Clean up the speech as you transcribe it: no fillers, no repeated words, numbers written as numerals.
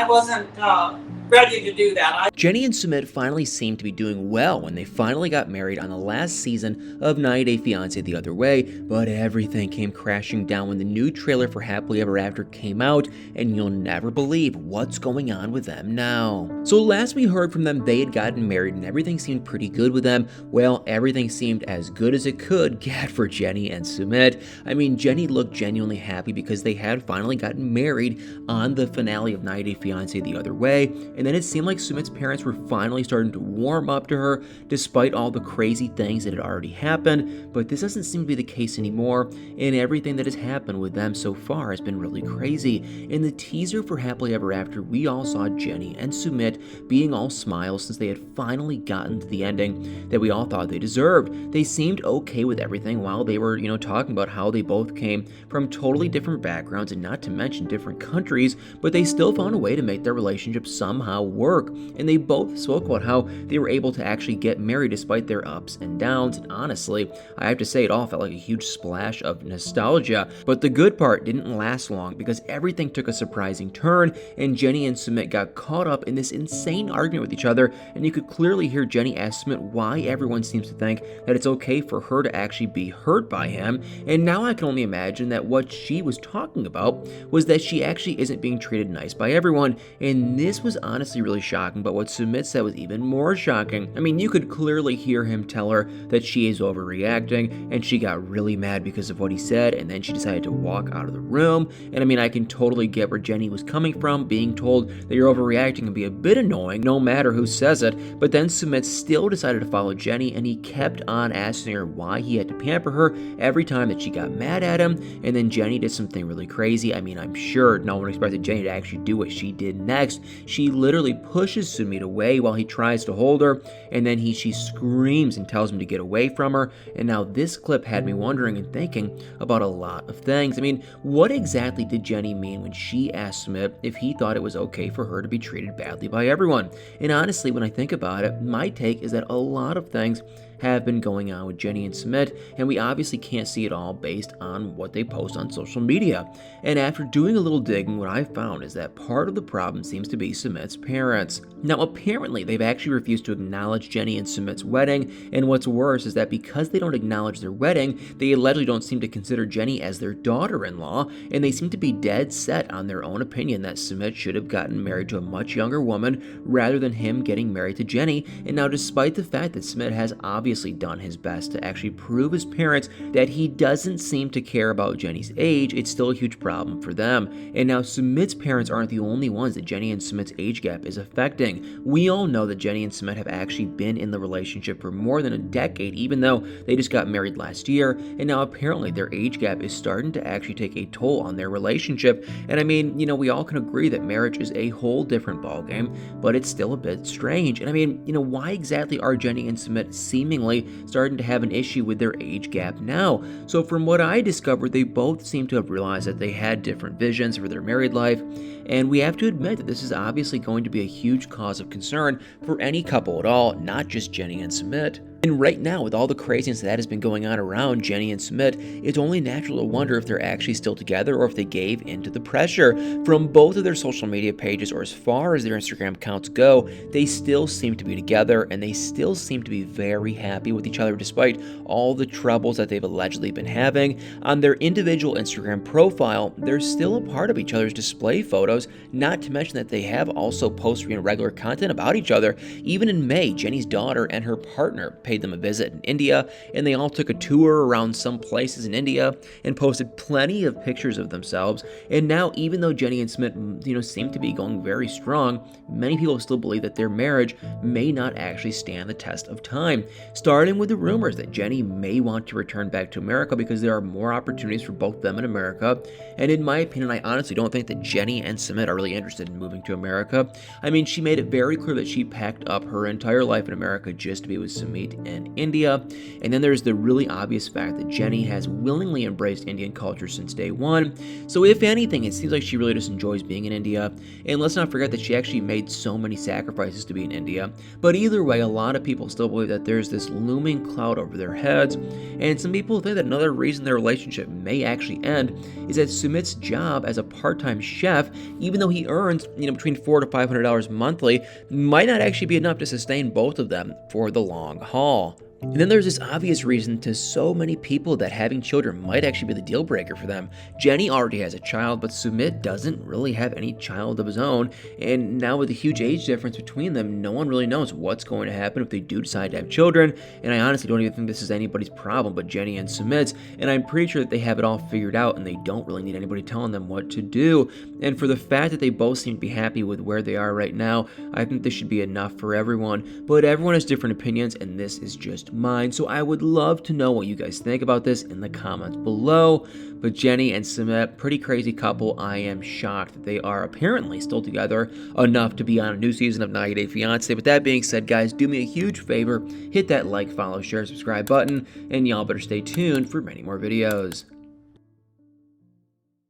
I wasn't ready to do that. Jenny and Sumit finally seemed to be doing well when they finally got married on the last season of 90 Day Fiance The Other Way, but everything came crashing down when the new trailer for Happily Ever After came out, and you'll never believe what's going on with them now. So last we heard from them, they had gotten married and everything seemed pretty good with them. Well, everything seemed as good as it could get for Jenny and Sumit. I mean, Jenny looked genuinely happy because they had finally gotten married on the finale of 90 Day Fiance The Other Way, and then it seemed like Sumit's parents were finally starting to warm up to her despite all the crazy things that had already happened, but this doesn't seem to be the case anymore, and everything that has happened with them so far has been really crazy. In the teaser for Happily Ever After, we all saw Jenny and Sumit being all smiles since they had finally gotten to the ending that we all thought they deserved. They seemed okay with everything while they were, talking about how they both came from totally different backgrounds and not to mention different countries, but they still found a way to make their relationship somehow work. And they both spoke about how they were able to actually get married despite their ups and downs, and honestly, I have to say it all felt like a huge splash of nostalgia. But the good part didn't last long because everything took a surprising turn, and Jenny and Sumit got caught up in this insane argument with each other, and you could clearly hear Jenny ask Sumit why everyone seems to think that it's okay for her to actually be hurt by him, and now I can only imagine that what she was talking about was that she actually isn't being treated nice by everyone, and this was honestly really shocking, but what Sumit said was even more shocking. I mean, you could clearly hear him tell her that she is overreacting, and she got really mad because of what he said, and then she decided to walk out of the room. And I mean, I can totally get where Jenny was coming from, being told that you're overreacting can be a bit annoying, no matter who says it, but then Sumit still decided to follow Jenny, and he kept on asking her why he had to pamper her every time that she got mad at him, and then Jenny did something really crazy. I mean, I'm sure no one expected Jenny to actually do what she did next. She literally pushes Sumit away while he tries to hold her, and then she screams and tells him to get away from her. And now this clip had me wondering and thinking about a lot of things. I mean, what exactly did Jenny mean when she asked Sumit if he thought it was okay for her to be treated badly by everyone? And honestly, when I think about it, my take is that a lot of things have been going on with Jenny and Sumit, and we obviously can't see it all based on what they post on social media. And after doing a little digging, what I found is that part of the problem seems to be Sumit's parents. Now, apparently, they've actually refused to acknowledge Jenny and Sumit's wedding, and what's worse is that because they don't acknowledge their wedding, they allegedly don't seem to consider Jenny as their daughter-in-law, and they seem to be dead set on their own opinion that Sumit should have gotten married to a much younger woman rather than him getting married to Jenny. And now, despite the fact that Sumit has obviously done his best to actually prove his parents that he doesn't seem to care about Jenny's age, it's still a huge problem for them. And now Sumit's parents aren't the only ones that Jenny and Sumit's age gap is affecting. We all know that Jenny and Sumit have actually been in the relationship for more than a decade, even though they just got married last year, and now apparently their age gap is starting to actually take a toll on their relationship. And I mean, we all can agree that marriage is a whole different ballgame, but it's still a bit strange. And I mean, why exactly are Jenny and Sumit seemingly starting to have an issue with their age gap now? So from what I discovered, they both seem to have realized that they had different visions for their married life, and we have to admit that this is obviously going to be a huge cause of concern for any couple at all, not just Jenny and Sumit. And right now, with all the craziness that has been going on around Jenny and Sumit, it's only natural to wonder if they're actually still together or if they gave into the pressure. From both of their social media pages, or as far as their Instagram accounts go, they still seem to be together, and they still seem to be very happy with each other despite all the troubles that they've allegedly been having. On their individual Instagram profile, they're still a part of each other's display photos, not to mention that they have also posted regular content about each other. Even in May, Jenny's daughter and her partner paid them a visit in India, and they all took a tour around some places in India and posted plenty of pictures of themselves. And now, even though Jenny and Sumit, seem to be going very strong, many people still believe that their marriage may not actually stand the test of time, starting with the rumors that Jenny may want to return back to America because there are more opportunities for both them in America. And in my opinion, I honestly don't think that Jenny and Sumit are really interested in moving to America. I mean, she made it very clear that she packed up her entire life in America just to be with Sumit, in India. And then there's the really obvious fact that Jenny has willingly embraced Indian culture since day one. So if anything, it seems like she really just enjoys being in India. And let's not forget that she actually made so many sacrifices to be in India. But either way, a lot of people still believe that there's this looming cloud over their heads. And some people think that another reason their relationship may actually end is that Sumit's job as a part-time chef, even though he earns between $400 to $500 monthly, might not actually be enough to sustain both of them for the long haul. And then there's this obvious reason to so many people that having children might actually be the deal breaker for them. Jenny already has a child, but Sumit doesn't really have any child of his own. And now with the huge age difference between them, no one really knows what's going to happen if they do decide to have children. And I honestly don't even think this is anybody's problem but Jenny and Sumit's. And I'm pretty sure that they have it all figured out and they don't really need anybody telling them what to do. And for the fact that they both seem to be happy with where they are right now, I think this should be enough for everyone. But everyone has different opinions, and this is just mine, so I would love to know what you guys think about this in the comments below. But Jenny and Sumit, pretty crazy couple. I am shocked that they are apparently still together enough to be on a new season of 90 Day Fiance. With that being said, guys, do me a huge favor, hit that like, follow, share, subscribe button, and y'all better stay tuned for many more videos.